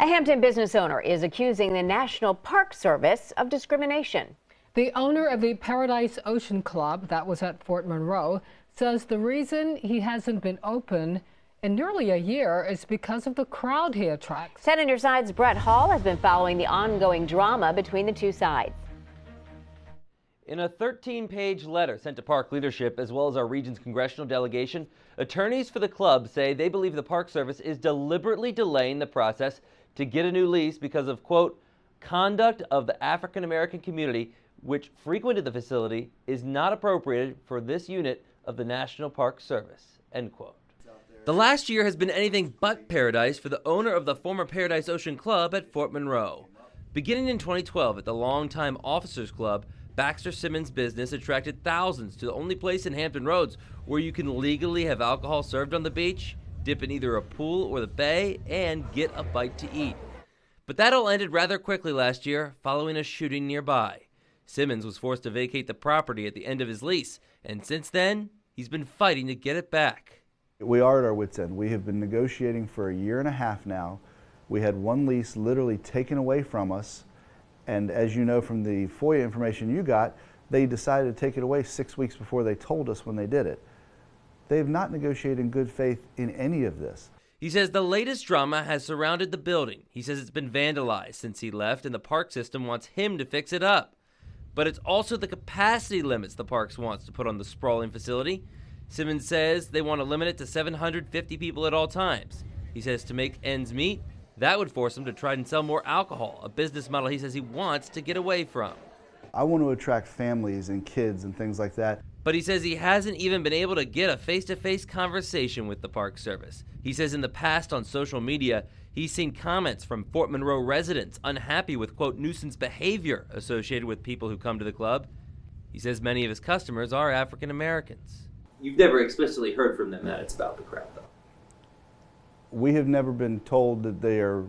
A Hampton business owner is accusing the National Park Service of discrimination. The owner of the Paradise Ocean Club that was at Fort Monroe says the reason he hasn't been open in nearly a year is because of the crowd he attracts. 10 on your side's Brett Hall has been following the ongoing drama between the two sides. In a 13-page letter sent to park leadership as well as our region's congressional delegation, attorneys for the club say they believe the Park Service is deliberately delaying the process to get a new lease because of, quote, conduct of the African American community which frequented the facility is not appropriated for this unit of the National Park Service, end quote. The last year has been anything but paradise for the owner of the former Paradise Ocean Club at Fort Monroe. Beginning in 2012 at the longtime Officers Club, Baxter Simmons' business attracted thousands to the only place in Hampton Roads where you can legally have alcohol served on the beach, dip in either a pool or the bay, and get a bite to eat. But that all ended rather quickly last year following a shooting nearby. Simmons was forced to vacate the property at the end of his lease, and since then, he's been fighting to get it back. We are at our wits' end. We have been negotiating for a year and a half now. We had one lease literally taken away from us, and as you know from the FOIA information you got, they decided to take it away 6 weeks before they told us when they did it. They have not negotiated in good faith in any of this. He says the latest drama has surrounded the building. He says it's been vandalized since he left, and the park system wants him to fix it up. But it's also the capacity limits the parks wants to put on the sprawling facility. Simmons says they want to limit it to 750 people at all times. He says to make ends meet, that would force him to try and sell more alcohol, a business model he says he wants to get away from. I want to attract families and kids and things like that. But he says he hasn't even been able to get a face-to-face conversation with the Park Service. He says in the past on social media, he's seen comments from Fort Monroe residents unhappy with, quote, nuisance behavior associated with people who come to the club. He says many of his customers are African Americans. You've never explicitly heard from them that it's about the crowd, though. We have never been told that they are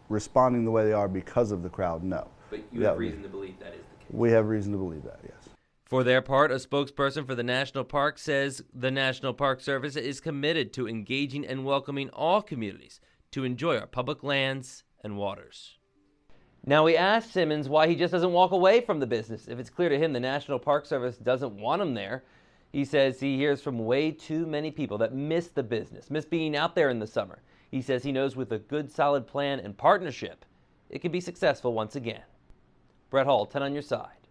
responding the way they are because of the crowd, no. But you have reason to believe that is the case. We have reason to believe that, yes. For their part, a spokesperson for the National Park says the National Park Service is committed to engaging and welcoming all communities to enjoy our public lands and waters. Now, we asked Simmons why he just doesn't walk away from the business if it's clear to him the National Park Service doesn't want him there. He says he hears from way too many people that miss the business, miss being out there in the summer. He says he knows with a good, solid plan and partnership, it can be successful once again. Brett Hall, 10 on your side.